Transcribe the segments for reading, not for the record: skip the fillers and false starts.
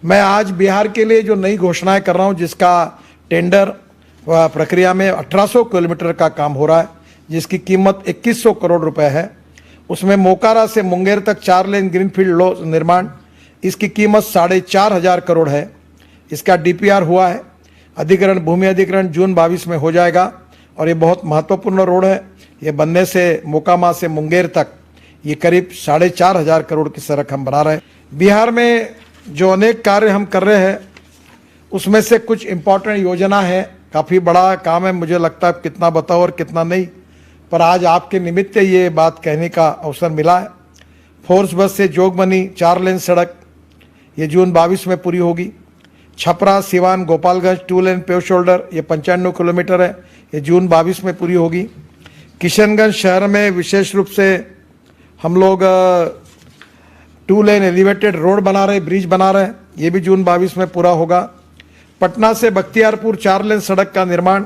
मैं आज बिहार के लिए जो नई घोषणाएं कर रहा हूं, जिसका टेंडर प्रक्रिया में 1800 किलोमीटर का काम हो रहा है, जिसकी कीमत 2100 करोड़ रुपए है। उसमें मोकारा से मुंगेर तक 4 लेन ग्रीनफील्ड निर्माण, इसकी कीमत 4500 करोड़ है। इसका डीपीआर हुआ है। अधिग्रहण, भूमि अधिग्रहण जून 22 में हो जाएगा और ये बहुत महत्वपूर्ण रोड है। ये बनने से मोकामा से मुंगेर तक ये करीब 4500 करोड़ की सड़क हम बना रहे हैं। बिहार में जो अनेक कार्य हम कर रहे हैं, उसमें से कुछ इम्पोर्टेंट योजना है। काफ़ी बड़ा काम है, मुझे लगता है कितना बताओ और कितना नहीं, पर आज आपके निमित्त ये बात कहने का अवसर मिला है। फोर्स बस से जोगबनी 4 लेन सड़क ये जून 22 में पूरी होगी। छपरा सिवान गोपालगंज 2 लेन पेव शोल्डर ये 95 किलोमीटर है, ये जून 22 में पूरी होगी। किशनगंज शहर में विशेष रूप से हम लोग 2 लेन एलिवेटेड रोड बना रहे, ब्रिज बना रहे हैं, ये भी जून 22 में पूरा होगा। पटना से बख्तियारपुर 4 लेन सड़क का निर्माण,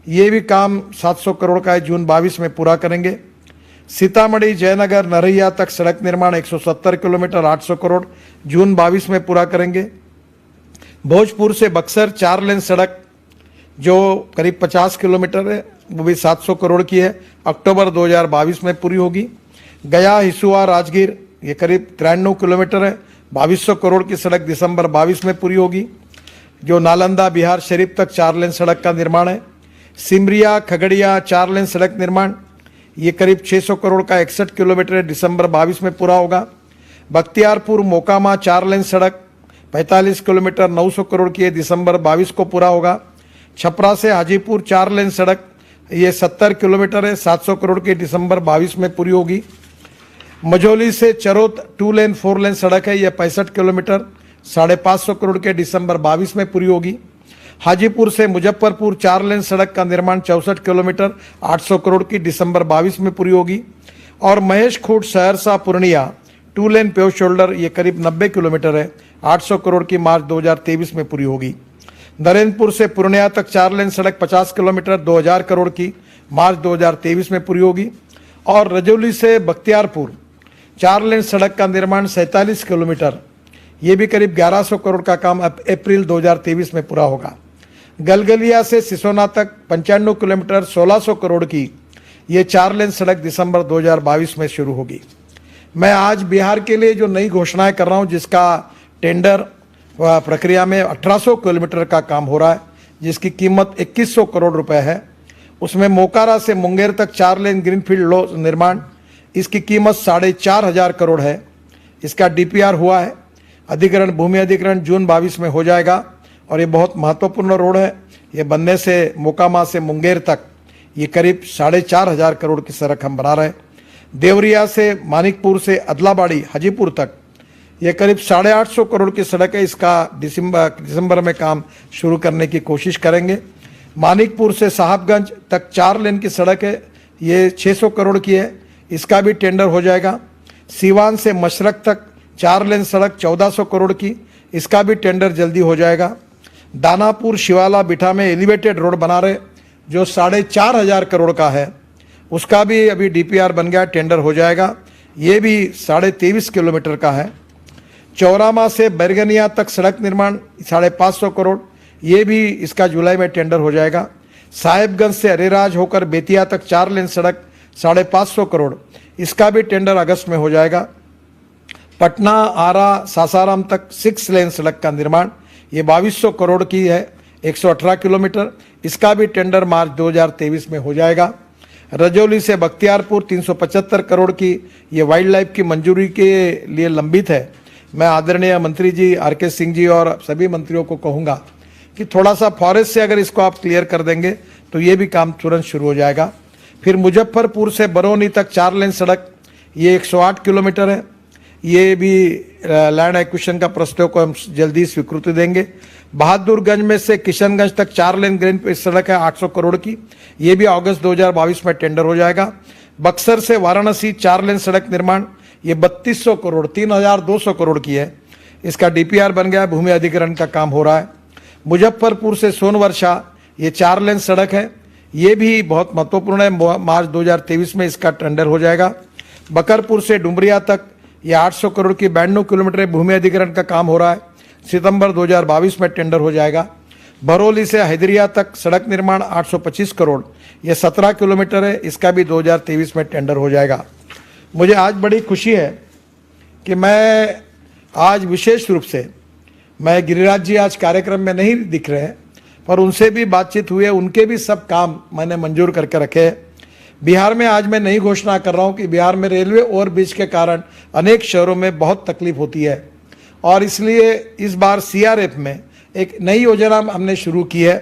ये भी काम 700 करोड़ का है, जून 22 में पूरा करेंगे। सीतामढ़ी जयनगर नरैया तक सड़क निर्माण 170 किलोमीटर 800 करोड़, जून 22 में पूरा करेंगे। भोजपुर से बक्सर 4 लेन सड़क जो करीब 50 किलोमीटर है, वो भी 700 करोड़ की है, अक्टूबर 2022 में पूरी होगी। गया हिसुआ राजगीर ये करीब 93 किलोमीटर है, 2200 करोड़ की सड़क दिसंबर 22 में पूरी होगी। जो नालंदा बिहार शरीफ तक 4 लेन सड़क का निर्माण है। सिमरिया खगड़िया 4 लेन सड़क निर्माण, ये करीब 600 करोड़ का 61 किलोमीटर है, दिसंबर 22 में पूरा होगा। बख्तियारपुर मोकामा 4 लेन सड़क 45 किलोमीटर 900 करोड़ की है, दिसंबर 22 को पूरा होगा। छपरा से हाजीपुर 4 लेन सड़क ये 70 किलोमीटर है, 700 करोड़ की, दिसंबर 22 में पूरी होगी। मझौली से चरोत 2 लेन 4 लेन सड़क है, यह 65 किलोमीटर 550 करोड़ के, दिसंबर 22 में पूरी होगी। हाजीपुर से मुजफ्फरपुर 4 लेन सड़क का निर्माण 64 किलोमीटर 800 करोड़ की, दिसंबर 22 में पूरी होगी। और महेश खूंट सहरसा पूर्णिया 2 लेन पेव शोल्डर ये करीब 90 किलोमीटर है, 800 करोड़ की, मार्च 2023 में पूरी होगी। नरेंद्रपुर से पूर्णिया तक 4 लेन सड़क 50 किलोमीटर 2000 करोड़ की, मार्च 2023 में पूरी होगी। और रजौली से बख्तियारपुर 4 लेन सड़क का निर्माण 47 किलोमीटर, ये भी करीब 1100 करोड़ का काम अप्रैल 2023 में पूरा होगा। गलगलिया से सिसोना तक 95 किलोमीटर 1600 करोड़ की ये 4 लेन सड़क दिसंबर 2022 में शुरू होगी। मैं आज बिहार के लिए जो नई घोषणाएं कर रहा हूं, जिसका टेंडर प्रक्रिया में 1800 किलोमीटर का काम हो रहा है, जिसकी कीमत 2100 करोड़ रुपए है। उसमें मोकारा से मुंगेर तक 4 लेन ग्रीनफील्ड निर्माण, इसकी कीमत 4500 करोड़ है। इसका डीपीआर हुआ है। अधिग्रहण, भूमि अधिग्रहण जून 22 में हो जाएगा और ये बहुत महत्वपूर्ण रोड है। ये बनने से मोकामा से मुंगेर तक ये करीब 4500 करोड़ की सड़क हम बना रहे हैं। देवरिया से मानिकपुर से अदलाबाड़ी हाजीपुर तक ये करीब 850 करोड़ की सड़क है। इसका दिसंबर में काम शुरू करने की कोशिश करेंगे। मानिकपुर से साहबगंज तक 4 लेन की सड़क है, ये 600 करोड़ की है, इसका भी टेंडर हो जाएगा। सीवान से मशरक तक 4 लेन सड़क 1400 करोड़ की, इसका भी टेंडर जल्दी हो जाएगा। दानापुर शिवाला बिठा में एलिवेटेड रोड बना रहे, जो 4500 करोड़ का है, उसका भी अभी डीपीआर बन गया, टेंडर हो जाएगा, ये भी 23.5 किलोमीटर का है। चौरामा से बैरगनिया तक सड़क निर्माण 550 करोड़, ये भी इसका जुलाई में टेंडर हो जाएगा। साहेबगंज से अरेराज होकर बेतिया तक 4 लेन सड़क 550 करोड़, इसका भी टेंडर अगस्त में हो जाएगा। पटना आरा सासाराम तक 6 लेन सड़क का निर्माण, ये 2200 करोड़ की है, 118 किलोमीटर, इसका भी टेंडर मार्च 2023 में हो जाएगा। रजौली से बख्तियारपुर 375 करोड़ की ये वाइल्ड लाइफ की मंजूरी के लिए लंबित है। मैं आदरणीय मंत्री जी आर.के. सिंह जी और सभी मंत्रियों को कहूँगा कि थोड़ा सा फॉरेस्ट से अगर इसको आप क्लियर कर देंगे तो ये भी काम तुरंत शुरू हो जाएगा। फिर मुजफ्फरपुर से बरौनी तक 4 लेन सड़क, ये 108 किलोमीटर है, ये भी लैंड एक्विजिशन का प्रस्ताव को हम जल्दी स्वीकृति देंगे। बहादुरगंज में से किशनगंज तक 4 लेन ग्रीन सड़क है 800 करोड़ की, ये भी अगस्त 2022 में टेंडर हो जाएगा। बक्सर से वाराणसी 4 लेन सड़क निर्माण, ये 3200 करोड़ 3200 करोड़ की है, इसका डीपीआर बन गया, भूमि अधिग्रहण का काम हो रहा है। मुजफ्फरपुर से सोनवर्षा ये 4 लेन सड़क है, ये भी बहुत महत्वपूर्ण है, मार्च 2023 में इसका टेंडर हो जाएगा। बकरपुर से डुमरिया तक ये 800 करोड़ की 92 किलोमीटर भूमि अधिग्रहण का काम हो रहा है, सितंबर 2022 में टेंडर हो जाएगा। बरौली से हैदरिया तक सड़क निर्माण 825 करोड़, यह 17 किलोमीटर है, इसका भी 2023 में टेंडर हो जाएगा। मुझे आज बड़ी खुशी है कि मैं आज विशेष रूप से, मैं गिरिराज जी आज कार्यक्रम में नहीं दिख रहे हैं, पर उनसे भी बातचीत हुई है, उनके भी सब काम मैंने मंजूर करके रखे हैं। बिहार में आज मैं नई घोषणा कर रहा हूं कि बिहार में रेलवे ओवरब्रिज के कारण अनेक शहरों में बहुत तकलीफ होती है, और इसलिए इस बार सीआरएफ में एक नई योजना हमने शुरू की है।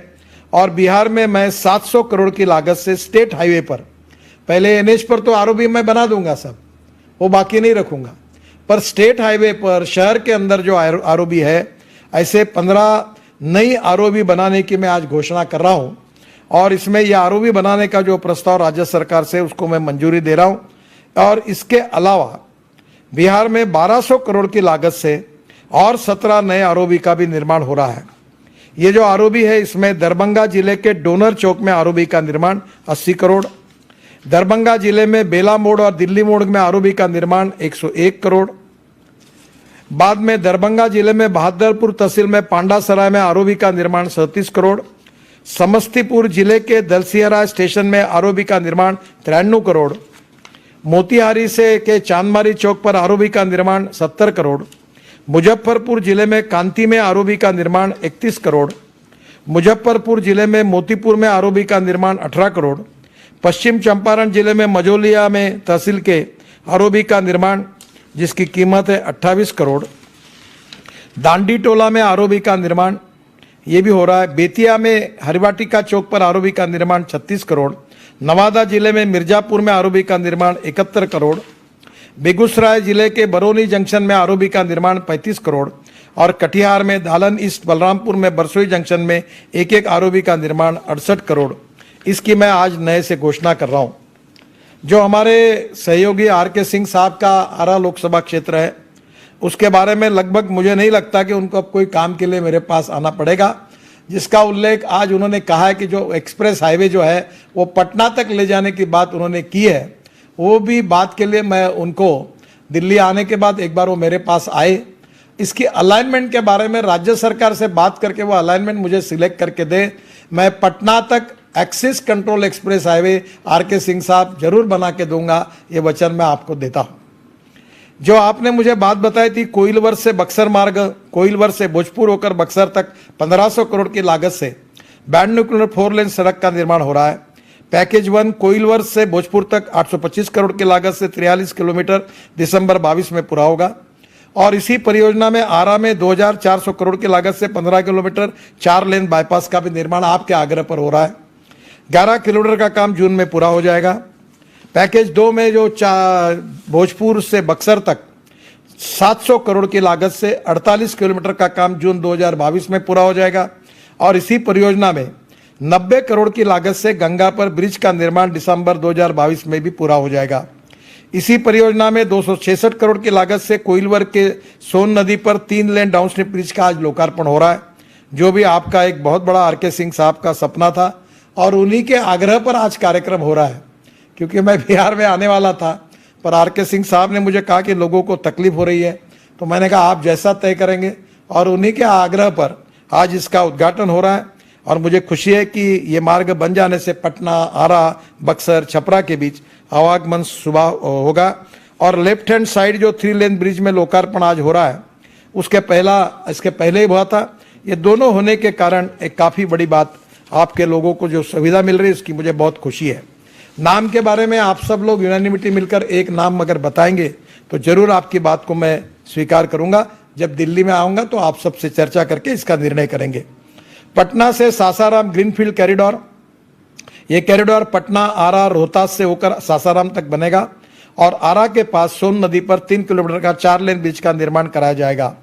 और बिहार में मैं 700 करोड़ की लागत से स्टेट हाईवे पर, पहले एनएच पर तो आरओबी मैं बना दूंगा, सब वो बाकी नहीं रखूंगा, पर स्टेट हाईवे पर शहर के अंदर जो आरओबी है, ऐसे 15 नई आरओबी बनाने की मैं आज घोषणा कर रहा हूं। और इसमें यह आरओबी बनाने का जो प्रस्ताव राज्य सरकार से, उसको मैं मंजूरी दे रहा हूं। और इसके अलावा बिहार में 1200 करोड़ की लागत से और 17 नए आरओबी का भी निर्माण हो रहा है। ये जो आरओबी है, इसमें दरभंगा जिले के डोनर चौक में आरओबी का निर्माण 80 करोड़, दरभंगा जिले में बेला मोड़ और दिल्ली मोड़ में आरओबी का निर्माण 101 करोड़, बाद में दरभंगा जिले में बहादुरपुर तहसील में पांडासराय में आरओबी का निर्माण 37 करोड़, समस्तीपुर जिले के दलसिहरा स्टेशन में आरओबी का निर्माण 93 करोड़, मोतिहारी से के चांदमारी चौक पर आरओबी का निर्माण 70 करोड़, मुजफ्फरपुर जिले में कांती में आरओबी का निर्माण 31 करोड़, मुजफ्फरपुर जिले में मोतीपुर में आरओबी का निर्माण 18 करोड़, पश्चिम चंपारण जिले में मझौलिया में तहसील के आरओबी का निर्माण जिसकी कीमत है 28 करोड़, दांडी टोला में आरओबी का निर्माण ये भी हो रहा है, बेतिया में हरिवाटिका चौक पर आरओबी का निर्माण 36 करोड़, नवादा जिले में मिर्जापुर में आरओबी का निर्माण 71 करोड़, बेगूसराय जिले के बरौनी जंक्शन में आरओबी का निर्माण 35 करोड़, और कटिहार में दालन ईस्ट बलरामपुर में बरसोई जंक्शन में एक आरओबी का निर्माण 68 करोड़। इसकी मैं आज नए से घोषणा कर रहा हूँ। जो हमारे सहयोगी आर.के. सिंह साहब का आरा लोकसभा क्षेत्र है, उसके बारे में लगभग मुझे नहीं लगता कि उनको अब कोई काम के लिए मेरे पास आना पड़ेगा, जिसका उल्लेख आज उन्होंने कहा है कि जो एक्सप्रेस हाईवे जो है वो पटना तक ले जाने की बात उन्होंने की है। वो भी बात के लिए मैं उनको दिल्ली आने के बाद एक बार वो मेरे पास आए, इसकी अलाइनमेंट के बारे में राज्य सरकार से बात करके वो अलाइनमेंट मुझे सिलेक्ट करके दे, मैं पटना तक access control express highway R K. Singh साहब जरूर बना के दूंगा, ये वचन मैं आपको देता हूं। जो आपने मुझे बात बताई थी कोइलवर से बक्सर मार्ग, कोइलवर से भोजपुर होकर बक्सर तक 1500 करोड़ की लागत से 92 किलोमीटर 4 लेन सड़क का निर्माण हो रहा है। पैकेज 1 कोइलवर से भोजपुर तक 825 करोड़ की लागत से 43 किलोमीटर दिसंबर 22 में पूरा होगा। और इसी परियोजना में आरा में 2400 करोड़ की लागत से 15 किलोमीटर 4 लेन बाईपास का भी निर्माण आपके आग्रह पर हो रहा है। 11 किलोमीटर का काम जून में पूरा हो जाएगा। पैकेज 2 में जो भोजपुर से बक्सर तक 700 करोड़ की लागत से 48 किलोमीटर का काम जून 2022 में पूरा हो जाएगा। और इसी परियोजना में 90 करोड़ की लागत से गंगा पर ब्रिज का निर्माण दिसंबर 2022 में भी पूरा हो जाएगा। इसी परियोजना में 266 करोड़ की लागत से कोइलवर के सोन नदी पर 3 लेन डाउनस्ट्रीम ब्रिज का आज लोकार्पण हो रहा है, जो भी आपका एक बहुत बड़ा आर.के. सिंह साहब का सपना था, और उन्हीं के आग्रह पर आज कार्यक्रम हो रहा है। क्योंकि मैं बिहार में आने वाला था, पर आर.के. सिंह साहब ने मुझे कहा कि लोगों को तकलीफ हो रही है, तो मैंने कहा आप जैसा तय करेंगे, और उन्हीं के आग्रह पर आज इसका उद्घाटन हो रहा है। और मुझे खुशी है कि ये मार्ग बन जाने से पटना, आरा, बक्सर, छपरा के बीच आवागमन सुबह होगा। और लेफ्ट हैंड साइड जो 3 लेन ब्रिज में लोकार्पण आज हो रहा है, इसके पहले ही हुआ था। ये दोनों होने के कारण एक काफ़ी बड़ी बात, आपके लोगों को जो सुविधा मिल रही है, इसकी मुझे बहुत खुशी है। नाम के बारे में आप सब लोग यूनानिमिटी मिलकर एक नाम अगर बताएंगे तो जरूर आपकी बात को मैं स्वीकार करूंगा। जब दिल्ली में आऊंगा तो आप सबसे चर्चा करके इसका निर्णय करेंगे। पटना से सासाराम ग्रीनफील्ड कॉरिडोर, ये कॉरिडोर पटना, आरा, रोहतास से होकर सासाराम तक बनेगा, और आरा के पास सोन नदी पर 3 किलोमीटर का 4 लेन ब्रिज का निर्माण कराया जाएगा।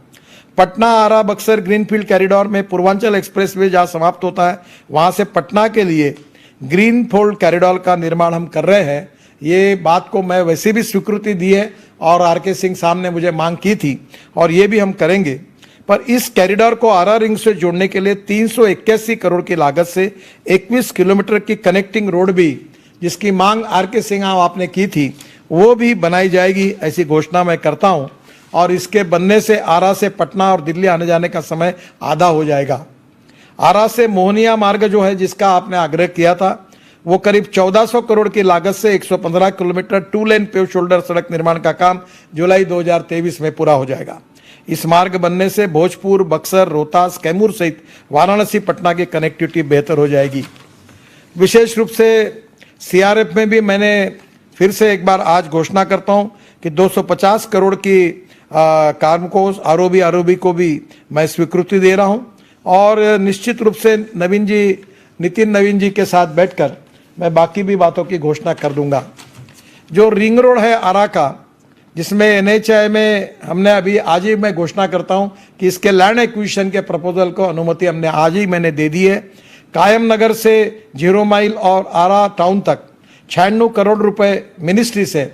पटना, आरा, बक्सर ग्रीनफील्ड कॉरिडोर में पूर्वांचल एक्सप्रेसवे जहां समाप्त होता है, वहां से पटना के लिए ग्रीनफील्ड कॉरिडोर का निर्माण हम कर रहे हैं। ये बात को मैं वैसे भी स्वीकृति दी है, और आर.के. सिंह साहब ने मुझे मांग की थी, और ये भी हम करेंगे। पर इस कॉरिडोर को आरा रिंग से जोड़ने के लिए 381 करोड़ की लागत से 21 किलोमीटर की कनेक्टिंग रोड भी, जिसकी मांग आर.के. सिंह आपने की थी, वो भी बनाई जाएगी, ऐसी घोषणा मैं करता हूं। और इसके बनने से आरा से पटना और दिल्ली आने जाने का समय आधा हो जाएगा। आरा से मोहनिया मार्ग जो है, जिसका आपने आग्रह किया था, वो करीब 1400 करोड़ की लागत से 115 किलोमीटर 2 लेन पेव शोल्डर सड़क निर्माण का काम जुलाई 2023 में पूरा हो जाएगा। इस मार्ग बनने से भोजपुर, बक्सर, रोहतास, कैमूर सहित वाराणसी, पटना की कनेक्टिविटी बेहतर हो जाएगी। विशेष रूप से सीआरएफ में भी मैंने फिर से एक बार आज घोषणा करता हूं कि 250 करोड़ की काम को आरओबी को भी मैं स्वीकृति दे रहा हूं और निश्चित रूप से नितिन नवीन जी के साथ बैठकर मैं बाकी भी बातों की घोषणा कर दूंगा। जो रिंग रोड है आरा का, जिसमें एनएचआई में हमने अभी आज ही मैं घोषणा करता हूं कि इसके लैंड एक्विजिशन के प्रपोजल को अनुमति हमने आज ही मैंने दे दी है। कायम नगर से 0 माइल और आरा टाउन तक 96 करोड़ रुपए मिनिस्ट्री से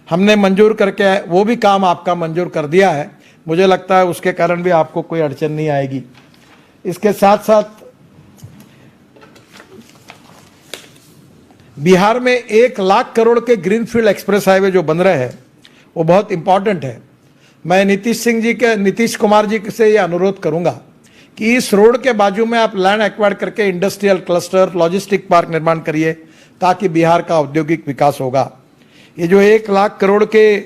हमने मंजूर करके वो भी काम आपका मंजूर कर दिया है। मुझे लगता है उसके कारण भी आपको कोई अड़चन नहीं आएगी। इसके साथ साथ बिहार में 1 लाख करोड़ के ग्रीनफील्ड एक्सप्रेस हाईवे जो बन रहे हैं वो बहुत इंपॉर्टेंट है। मैं नीतीश कुमार जी से ये अनुरोध करूंगा कि इस रोड के बाजू में आप लैंड एक्वायर करके इंडस्ट्रियल क्लस्टर, लॉजिस्टिक पार्क निर्माण करिए, ताकि बिहार का औद्योगिक विकास होगा। ये जो 1 लाख करोड़ के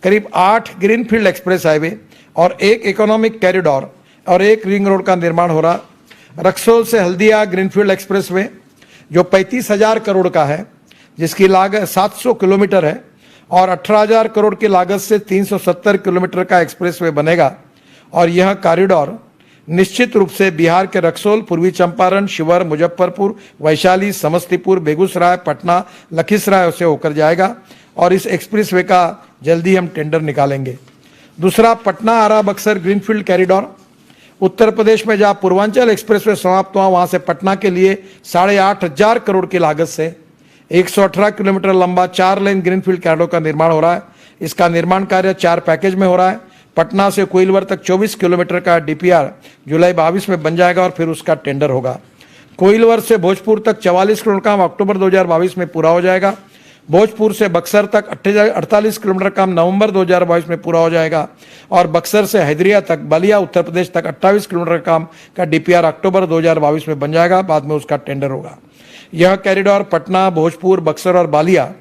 करीब 8 ग्रीनफील्ड एक्सप्रेस हाईवे और 1 इकोनॉमिक कॉरिडोर और 1 रिंग रोड का निर्माण हो रहा। रक्सौल से हल्दिया ग्रीनफील्ड एक्सप्रेस वे जो 35,000 करोड़ का है, जिसकी लागत 700 किलोमीटर है और 18,000 करोड़ की लागत से 370 किलोमीटर का एक्सप्रेसवे बनेगा। और यह कॉरिडोर निश्चित रूप से बिहार के रक्सौल, पूर्वी चंपारण, शिवहर, मुजफ्फरपुर, वैशाली, समस्तीपुर, बेगूसराय, पटना, लखीसराय से होकर जाएगा और इस एक्सप्रेसवे का जल्दी हम टेंडर निकालेंगे। दूसरा, पटना आरा बक्सर ग्रीनफील्ड कॉरिडोर। उत्तर प्रदेश में जहाँ पूर्वांचल एक्सप्रेसवे समाप्त हुआ, वहाँ से पटना के लिए 8,500 करोड़ की लागत से 118 किलोमीटर लंबा 4 लेन ग्रीनफील्ड कॉरिडोर का निर्माण हो रहा है। इसका निर्माण कार्य 4 पैकेज में हो रहा है। पटना से कोइलवर तक 24 किलोमीटर का डीपीआर जुलाई 22 में बन जाएगा और फिर उसका टेंडर होगा। कोइलवर से भोजपुर तक 44 किलोमीटर काम अक्टूबर 2022 में पूरा हो जाएगा। भोजपुर से बक्सर तक 48 किलोमीटर काम नवंबर 2022 में पूरा हो जाएगा और बक्सर से हैदरिया तक बलिया उत्तर प्रदेश तक 28 किलोमीटर काम का डीपीआर अक्टूबर 2022 में बन जाएगा। बाद में उसका टेंडर होगा। यह कॉरिडोर पटना, भोजपुर, बक्सर और बलिया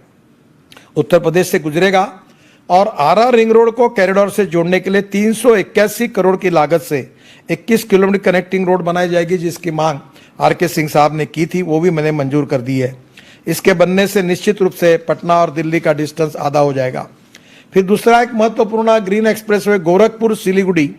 उत्तर प्रदेश से गुजरेगा और आरा रिंग रोड को कॉरिडोर से जोड़ने के लिए 381 करोड़ की लागत से 21 किलोमीटर कनेक्टिंग रोड बनाई जाएगी, जिसकी मांग आर.के. सिंह साहब ने की थी, वो भी मैंने मंजूर कर दी है। इसके बनने से निश्चित रूप से पटना और दिल्ली का डिस्टेंस आधा हो जाएगा। फिर दूसरा एक महत्वपूर्ण ग्रीन एक्सप्रेसवे गोरखपुर सिलीगुड़ी।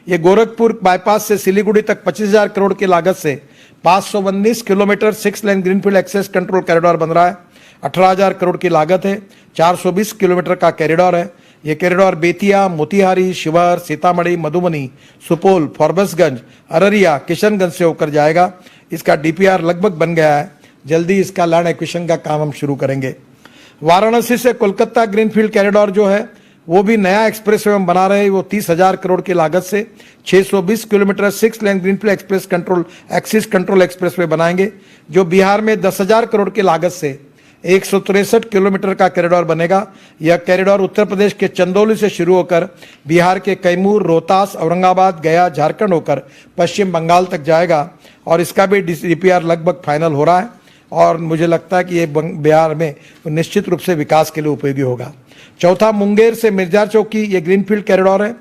ये गोरखपुर बाईपास से सिलीगुड़ी तक 25,000 करोड़ की लागत से 519 kilometre 6 lane greenfield access control corridor बन रहा है। 18,000 करोड़ की लागत है। 420 किलोमीटर का कॉरिडोर है। ये कॉरिडोर बेतिया, मोतिहारी, शिवहर, सीतामढ़ी, मधुबनी, सुपौल, फॉरबिसगंज, अररिया, किशनगंज से होकर जाएगा। इसका डीपीआर लगभग बन गया है। जल्दी इसका लैंड एक्विजिशन का काम हम शुरू करेंगे। वाराणसी से कोलकाता ग्रीनफील्ड कॉरिडोर जो है वो भी नया एक्सप्रेसवे हम बना रहे हैं। वो 30,000 करोड़ की लागत से 620 kilometre 6 lane greenfield axis control expressway बनाएंगे, जो बिहार में 10,000 करोड़ की लागत से 163 किलोमीटर का कॉरिडोर बनेगा। यह कॉरिडोर उत्तर प्रदेश के चंदौली से शुरू होकर बिहार के कैमूर, रोहतास, औरंगाबाद, गया, झारखंड होकर पश्चिम बंगाल तक जाएगा और इसका भी डीपीआर लगभग फाइनल हो रहा है और मुझे लगता है कि ये बिहार में निश्चित रूप से विकास के लिए उपयोगी होगा। चौथा, मुंगेर से मिर्जा चौकी, ये ग्रीनफील्ड कॉरिडोर है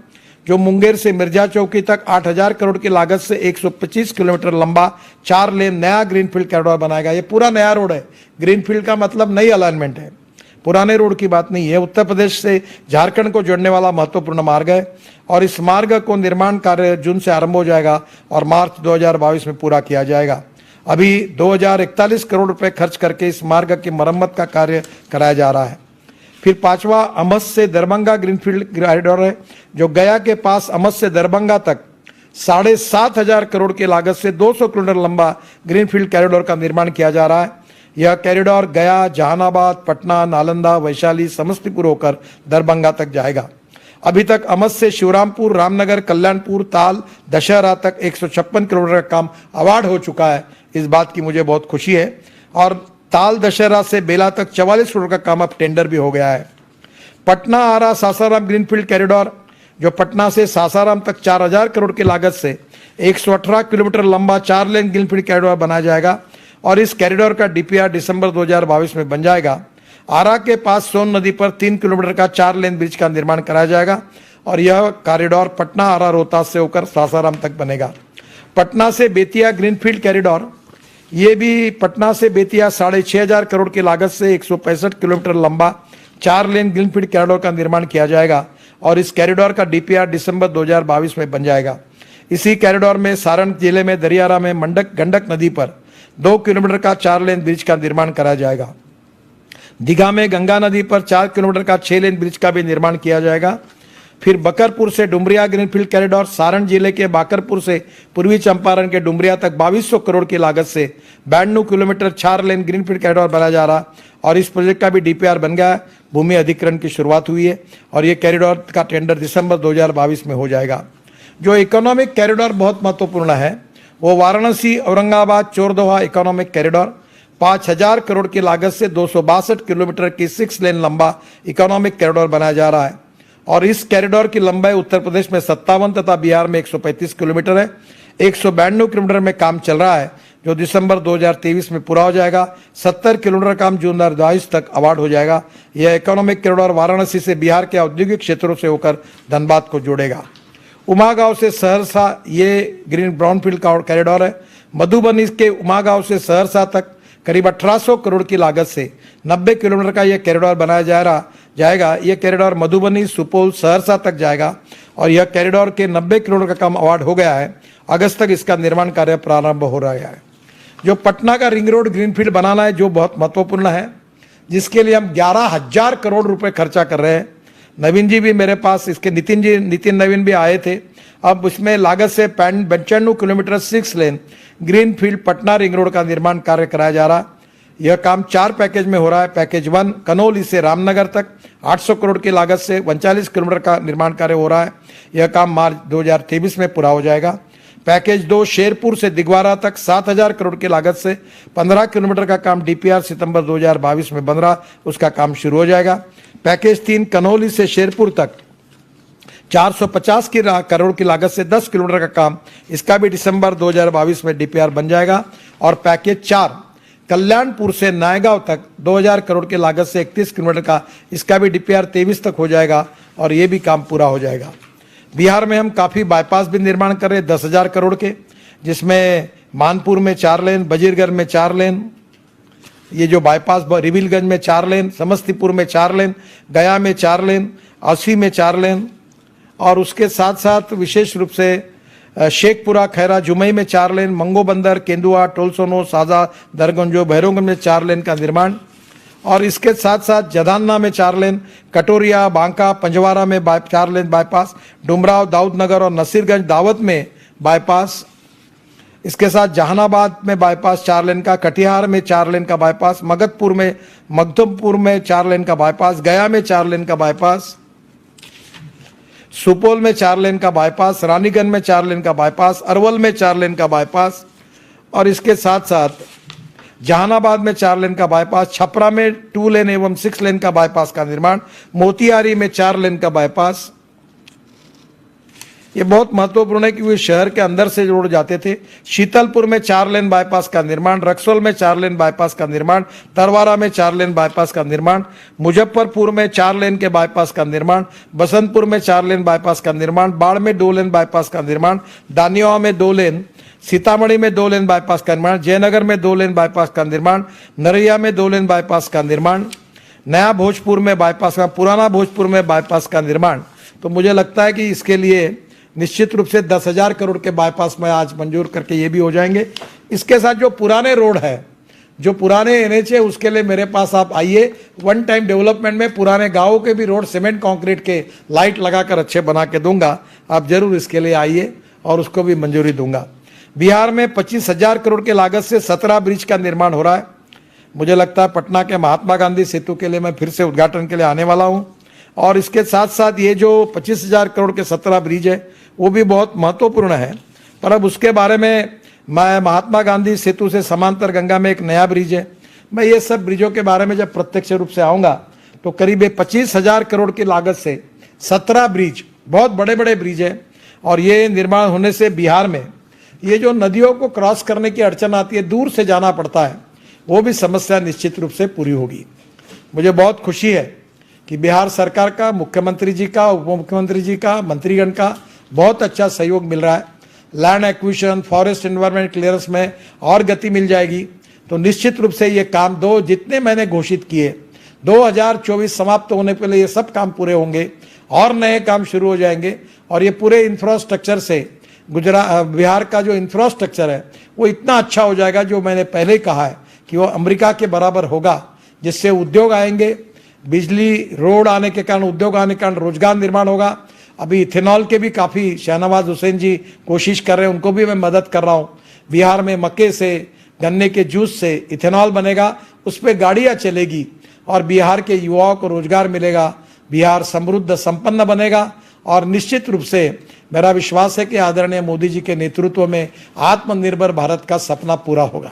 जो मुंगेर से मिर्जा चौकी तक 8,000 करोड़ की लागत से 125 किलोमीटर लंबा 4 लेन नया ग्रीनफील्ड कॉरिडोर बनाएगा। ये पूरा नया रोड है। ग्रीनफील्ड का मतलब नई अलाइनमेंट है, पुराने रोड की बात नहीं है। उत्तर प्रदेश से झारखंड को जोड़ने वाला महत्वपूर्ण मार्ग है और इस मार्ग को निर्माण कार्य जून से आरंभ हो जाएगा और मार्च 2022 में पूरा किया जाएगा। अभी 2041 करोड़ रुपए खर्च करके इस मार्ग की मरम्मत का कार्य कराया जा रहा है। फिर पांचवा, अमस से दरभंगा ग्रीनफील्ड कॉरिडोर है जो गया के पास अमस से दरभंगा तक 7,500 करोड़ की लागत से 200 किलोमीटर लंबा ग्रीनफील्ड कॉरिडोर का निर्माण किया जा रहा है। यह कॉरिडोर गया, जहानाबाद, पटना, नालंदा, वैशाली, समस्तीपुर होकर दरभंगा तक जाएगा। अभी तक अमस से शिवरामपुर, रामनगर, कल्याणपुर, ताल, दशहरा तक 156 किलोमीटर का काम अवार्ड हो चुका है। इस बात की मुझे बहुत खुशी है। और ताल दशहरा से बेला तक 44 करोड़ का काम अब टेंडर भी हो गया है। पटना आरा सासाराम ग्रीनफील्ड कॉरिडोर जो पटना से सासाराम तक 4000 करोड़ की लागत से 118 किलोमीटर लंबा 4 लेन ग्रीनफील्ड कॉरिडोर बनाया जाएगा और इस कॉरिडोर का डीपीआर दिसंबर 2022 में बन जाएगा। आरा के पास सोन नदी पर 3 किलोमीटर का 4 लेन ब्रिज का निर्माण कराया जाएगा और यह कॉरिडोर पटना, आरा, रोहतास से होकर सासाराम तक बनेगा। पटना से बेतिया ग्रीनफील्ड कॉरिडोर, ये भी पटना से बेतिया 6500 करोड़ की लागत से 165 किलोमीटर लंबा 4 लेन ग्रीनफील्ड कॉरिडोर का निर्माण किया जाएगा और इस कॉरिडोर का डीपीआर दिसंबर 2022 में बन जाएगा। इसी कॉरिडोर में सारण जिले में दरियारा में गंडक नदी पर 2 किलोमीटर का 4 लेन ब्रिज का निर्माण कराया जाएगा। दीघा में गंगा नदी पर 4 किलोमीटर का 6 लेन ब्रिज का भी निर्माण किया जाएगा। फिर बकरपुर से डुमरिया ग्रीनफील्ड कॉरिडोर, सारण जिले के बाकरपुर से पूर्वी चंपारण के डुमरिया तक 2200 करोड़ की लागत से 92 किलोमीटर 4 लेन ग्रीनफील्ड कॉरिडोर बनाया जा रहा और इस प्रोजेक्ट का भी डीपीआर बन गया है। भूमि अधिग्रहण की शुरुआत हुई है और ये कॉरिडोर का टेंडर दिसंबर 2022 में हो जाएगा। जो इकोनॉमिक कॉरिडोर बहुत महत्वपूर्ण है वो वाराणसी औरंगाबाद चोरदोहा इकोनॉमिक कॉरिडोर 5000 करोड़ की लागत से 262 किलोमीटर की 6 लेन लंबा इकोनॉमिक कॉरिडोर बनाया जा रहा है और इस कॉरिडोर की लंबाई उत्तर प्रदेश में 57 तथा बिहार में 135 किलोमीटर है। 192 किलोमीटर में काम चल रहा है जो दिसंबर 2023 में पूरा हो जाएगा। 70 किलोमीटर काम जून 2022 तक अवार्ड हो जाएगा। यह इकोनॉमिक कॉरिडोर वाराणसी से बिहार के औद्योगिक क्षेत्रों से होकर धनबाद को जोड़ेगा। उमागांव से सहरसा ये ब्राउनफील्ड कॉरिडोर है। मधुबनी के उमागांव से सहरसा तक करीब 1800 करोड़ की लागत से 90 किलोमीटर का यह कॉरिडोर बनाया जाएगा। यह कॉरिडोर मधुबनी, सुपौल, सहरसा तक जाएगा और यह कॉरिडोर के 90 किलोमीटर का काम अवार्ड हो गया है। अगस्त तक इसका निर्माण कार्य प्रारंभ हो रहा है। जो पटना का रिंग रोड ग्रीनफील्ड बनाना है जो बहुत महत्वपूर्ण है, जिसके लिए हम 11,000 करोड़ रुपए खर्चा कर रहे हैं। नवीन जी भी मेरे पास, इसके नितिन नवीन भी आए थे। अब उसमें लागत से 95 kilometre 6 lane greenfield Patna ring road का निर्माण कार्य कराया जा रहा है। यह काम 4 पैकेज में हो रहा है। पैकेज 1 कनौली से रामनगर तक 800 करोड़ की लागत से 39 किलोमीटर का निर्माण कार्य हो रहा है। यह काम मार्च 2023 में पूरा हो जाएगा। पैकेज 2 शेरपुर से दिगवारा तक 7000 करोड़ की लागत से 15 किलोमीटर का काम डीपीआर सितंबर 2022 में बन रहा, उसका काम शुरू हो जाएगा। पैकेज 3 कनौली से शेरपुर तक 450 करोड़ की लागत से 10 किलोमीटर का काम, इसका भी दिसंबर 2022 में डीपीआर बन जाएगा। और पैकेज 4 कल्याणपुर से नायगांव तक 2000 करोड़ की लागत से 31 किलोमीटर का, इसका भी डीपीआर 23 तक हो जाएगा और ये भी काम पूरा हो जाएगा। बिहार में हम काफ़ी बाईपास भी निर्माण कर रहे हैं 10,000 करोड़ के, जिसमें मानपुर में 4 लेन, बजीरगढ़ में 4 लेन, ये जो बाईपास रिविलगंज में 4 लेन, समस्तीपुर में 4 लेन, गया में 4 लेन, अस्सी में 4 लेन और उसके साथ साथ विशेष रूप से शेखपुरा, खैरा, जुमई में 4 लेन, मंगो बंदर, केंदुआ, टोलसोनो, साजा, दरगंजो, भैरवगंज में 4 लेन का निर्माण और इसके साथ साथ जदान्ना में 4 लेन, कटोरिया, बांका, पंजवारा में 4 लेन बाईपास, डुमराव, दाऊदनगर और नसीरगंज दावत में बाईपास, इसके साथ जहानाबाद में बाईपास 4 लेन का, कटिहार में 4 लेन का बाईपास, मगधमपुर में 4 लेन का बाईपास, गया में 4 लेन का बाईपास, सुपौल में 4 लेन का बाईपास, रानीगंज में 4 लेन का बाईपास, अरवल में 4 लेन का बाईपास और इसके साथ साथ जहानाबाद में 4 लेन का बाईपास, छपरा में 2 लेन एवं 6 लेन का बाईपास का निर्माण, मोतिहारी में 4 लेन का बाईपास। ये बहुत महत्वपूर्ण है कि वे शहर के अंदर से जोड़ जाते थे। शीतलपुर में 4 लेन बाईपास का निर्माण, रक्सौल में 4 लेन बाईपास का निर्माण, तरवारा में 4 लेन बाईपास का निर्माण, मुजफ्फरपुर में 4 लेन के बाईपास का निर्माण, बसंतपुर में 4 लेन बाईपास का निर्माण, बाढ़ में 2 लेन बाईपास का निर्माण, दानिया में 2 लेन, सीतामढ़ी में 2 लेन बाईपास का निर्माण, जयनगर में 2 लेन बाईपास का निर्माण, नरैया में 2 लेन बाईपास का निर्माण, नया भोजपुर में बाईपास का, पुराना भोजपुर में बाईपास का निर्माण। तो मुझे लगता है कि इसके लिए निश्चित रूप से 10,000 करोड़ के बाईपास में आज मंजूर करके ये भी हो जाएंगे। इसके साथ जो पुराने रोड है, जो पुराने एनएच है, उसके लिए मेरे पास आप आइए। वन टाइम डेवलपमेंट में पुराने गाँवों के भी रोड सीमेंट कंक्रीट के लाइट लगाकर अच्छे बना के दूंगा। आप जरूर इसके लिए आइए और उसको भी मंजूरी दूंगा। बिहार में 25,000 करोड़ की लागत से 17 ब्रिज का निर्माण हो रहा है। मुझे लगता है पटना के महात्मा गांधी सेतु के लिए मैं फिर से उद्घाटन के लिए आने वाला हूँ और इसके साथ साथ ये जो 25,000 करोड़ के 17 ब्रिज है वो भी बहुत महत्वपूर्ण है। पर अब उसके बारे में मैं महात्मा गांधी सेतु से समांतर गंगा में एक नया ब्रिज है, मैं ये सब ब्रिजों के बारे में जब प्रत्यक्ष रूप से आऊँगा तो करीब 25,000 करोड़ की लागत से 17 ब्रिज बहुत बड़े बड़े ब्रिज हैं और ये निर्माण होने से बिहार में ये जो नदियों को क्रॉस करने की अड़चन आती है, दूर से जाना पड़ता है, वो भी समस्या निश्चित रूप से पूरी होगी। मुझे बहुत खुशी है कि बिहार सरकार का, मुख्यमंत्री जी का, उप मुख्यमंत्री जी का, मंत्रीगण का बहुत अच्छा सहयोग मिल रहा है। Land acquisition, forest environment clearance में और गति मिल जाएगी। तो निश्चित रूप से ये काम जितने मैंने घोषित किए 2024 समाप्त होने के लिए ये सब काम पूरे होंगे और नए काम शुरू हो जाएंगे और ये पूरे इंफ्रास्ट्रक्चर से बिहार का जो इंफ्रास्ट्रक्चर है वो इतना अच्छा हो जाएगा, जो मैंने पहले ही कहा है कि वो अमेरिका के बराबर होगा, जिससे उद्योग आएंगे, बिजली, रोड आने के कारण, उद्योग आने के कारण रोजगार निर्माण होगा। अभी इथेनॉल के भी काफ़ी शहनवाज हुसैन जी कोशिश कर रहे हैं, उनको भी मैं मदद कर रहा हूँ। बिहार में मक्के से, गन्ने के जूस से इथेनॉल बनेगा, उस पर गाड़ियाँ चलेगी और बिहार के युवाओं को रोजगार मिलेगा। बिहार समृद्ध संपन्न बनेगा और निश्चित रूप से मेरा विश्वास है कि आदरणीय मोदी जी के नेतृत्व में आत्मनिर्भर भारत का सपना पूरा होगा।